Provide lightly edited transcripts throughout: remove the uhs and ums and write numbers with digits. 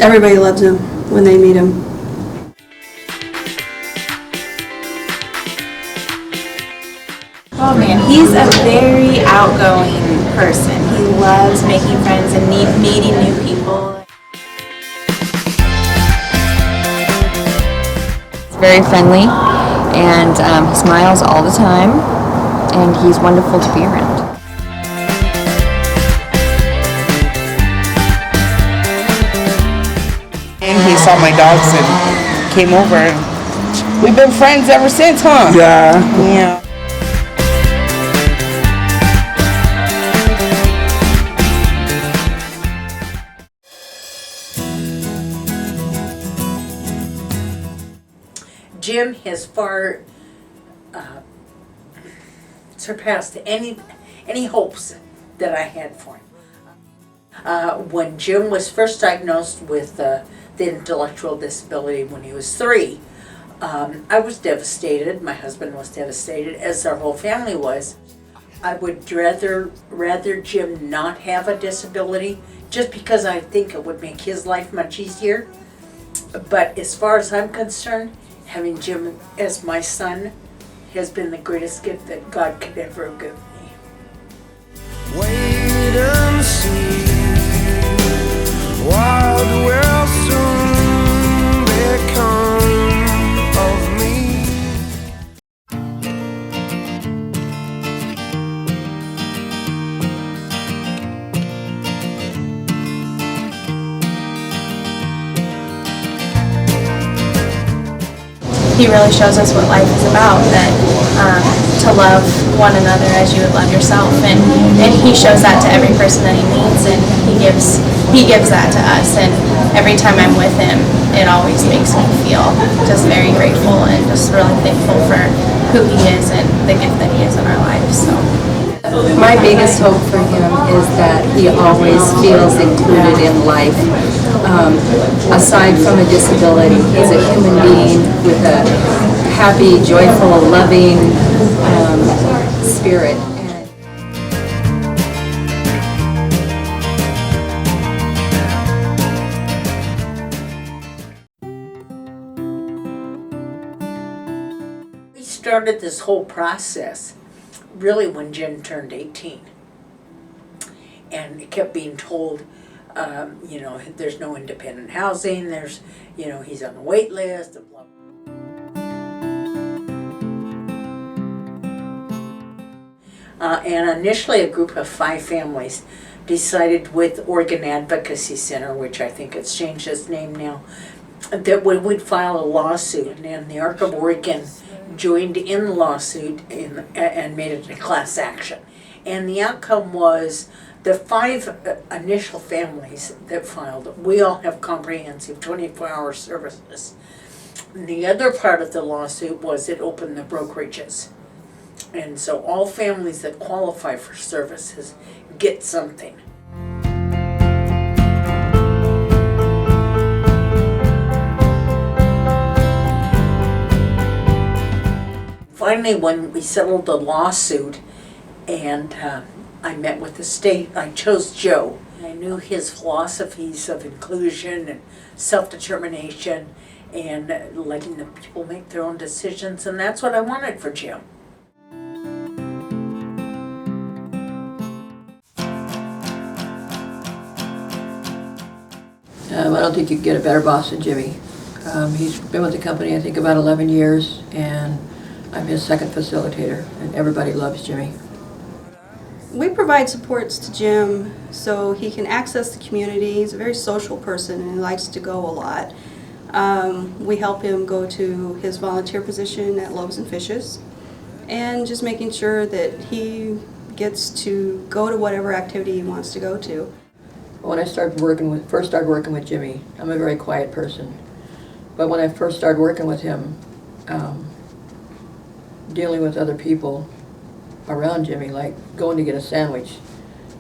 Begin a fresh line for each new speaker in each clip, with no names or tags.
Everybody loves him when they meet him.
Oh man, he's a very outgoing person. He loves making friends and meeting new people.
He's very friendly, and he smiles all the time, and he's wonderful to be around.
And he saw my dogs and came over. We've been friends ever since, huh?
Yeah.
Yeah.
Jim has far surpassed any hopes that I had for him. When Jim was first diagnosed with the intellectual disability when he was 3, I was devastated. My husband was devastated, as our whole family was. I would rather Jim not have a disability, just because I think it would make his life much easier. But as far as I'm concerned, having Jim as my son has been the greatest gift that God could ever give me.
Wait and see what will soon become of me.
He really shows us what life is about, that to love one another as you would love yourself, and he shows that to every person that he meets, and he gives that to us, and every time I'm with him it always makes me feel just very grateful and just really thankful for who he is and the gift that he is in our lives. So
My biggest hope for him is that he always feels included in life. Aside from a disability, he's a human being with a happy, joyful, loving spirit.
We started this whole process really when Jim turned 18, and it kept being told, there's no independent housing, he's on the wait list, and blah, and initially a group of 5 families decided with Oregon Advocacy Center, which I think it's changed its name now, that we'd file a lawsuit, and the Arc of Oregon joined in the lawsuit and made it a class action. And the outcome was the 5 initial families that filed, we all have comprehensive 24-hour services. And the other part of the lawsuit was it opened the brokerages. And so all families that qualify for services get something. Finally, when we settled the lawsuit and I met with the state, I chose Joe. I knew his philosophies of inclusion and self-determination and letting the people make their own decisions, and that's what I wanted for Jim.
I don't think you could get a better boss than Jimmy. He's been with the company, I think, about 11 years, and I'm his second facilitator, and everybody loves Jimmy.
We provide supports to Jim so he can access the community. He's a very social person and he likes to go a lot. We help him go to his volunteer position at Loaves and Fishes, and just making sure that he gets to go to whatever activity he wants to go to.
When I first started working with Jimmy, I'm a very quiet person. But when I first started working with him, dealing with other people around Jimmy, like going to get a sandwich,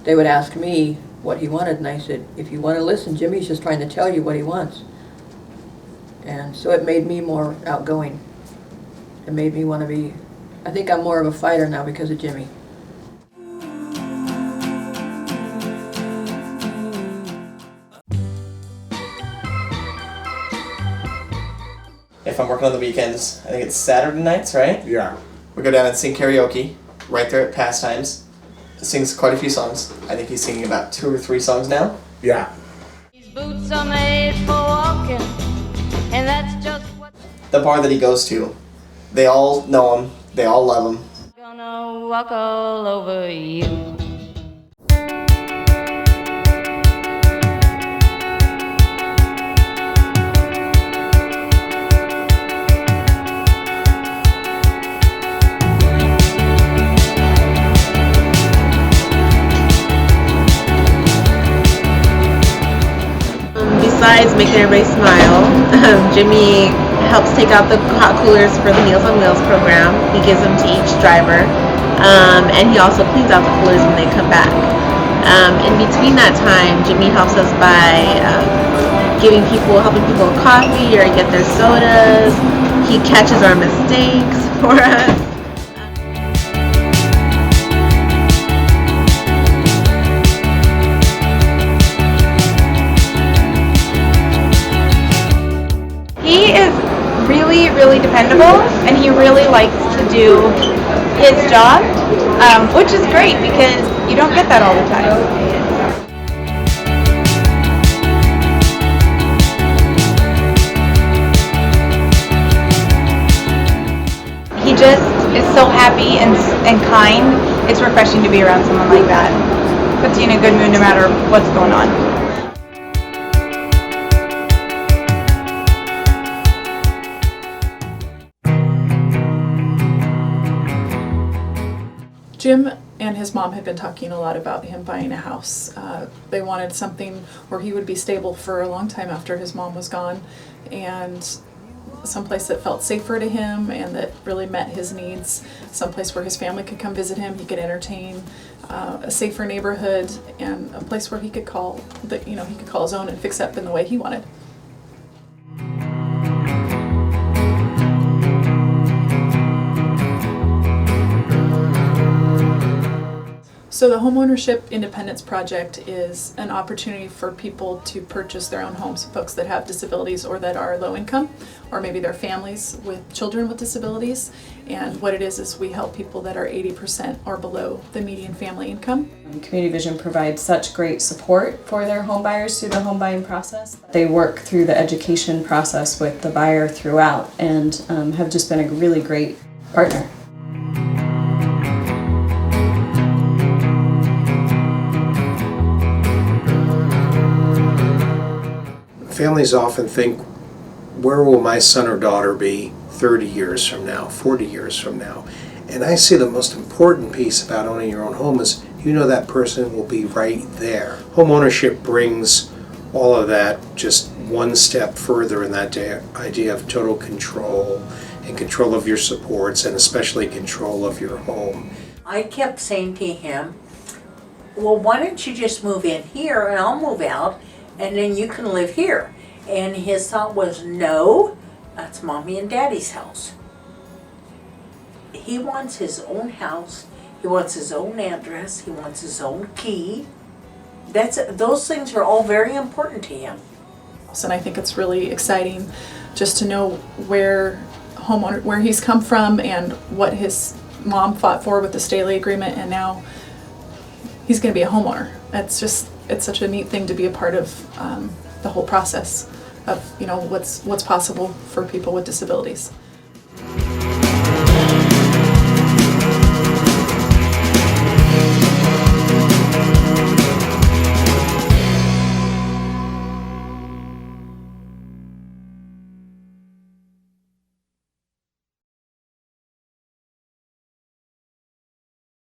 they would ask me what he wanted, and I said, if you want to listen, Jimmy's just trying to tell you what he wants. And so it made me more outgoing. It made me want to be, I think I'm more of a fighter now because of Jimmy.
on the weekends. I think it's Saturday nights, right?
Yeah.
We go down and sing karaoke right there at Pastimes. Sings quite a few songs. I think he's singing about 2 or 3 songs now.
Yeah.
These boots are made for walking, and that's just what
The bar that he goes to, they all know him. They all love him.
I'm gonna walk all over you.
Besides making everybody smile, Jimmy helps take out the hot coolers for the Meals on Wheels program. He gives them to each driver, and he also cleans out the coolers when they come back. In between that time, Jimmy helps us by helping people with coffee or get their sodas. He catches our mistakes for us.
He is really, really dependable, and he really likes to do his job, which is great because you don't get that all the time. He just is so happy and kind. It's refreshing to be around someone like that. Puts you in a good mood no matter what's going on.
Jim and his mom had been talking a lot about him buying a house. They wanted something where he would be stable for a long time after his mom was gone, and someplace that felt safer to him and that really met his needs, someplace where his family could come visit him, he could entertain, a safer neighborhood, and a place where he could call he could call his own and fix up in the way he wanted. So the Homeownership Independence Project is an opportunity for people to purchase their own homes, folks that have disabilities or that are low income, or maybe their families with children with disabilities. And what it is we help people that are 80% or below the median family income.
Community Vision provides such great support for their home buyers through the home buying process. They work through the education process with the buyer throughout and have just been a really great partner.
Families often think, where will my son or daughter be 30 years from now, 40 years from now? And I see the most important piece about owning your own home is you know that person will be right there. Homeownership brings all of that just one step further in that idea of total control and control of your supports and especially control of your home.
I kept saying to him, well, why don't you just move in here and I'll move out and then you can live here. And his thought was, no, that's mommy and daddy's house. He wants his own house, he wants his own address, he wants his own key. Those things are all very important to him.
And I think it's really exciting just to know where he's come from and what his mom fought for with the Staley agreement, and now he's going to be a homeowner. It's such a neat thing to be a part of the whole process of what's possible for people with disabilities.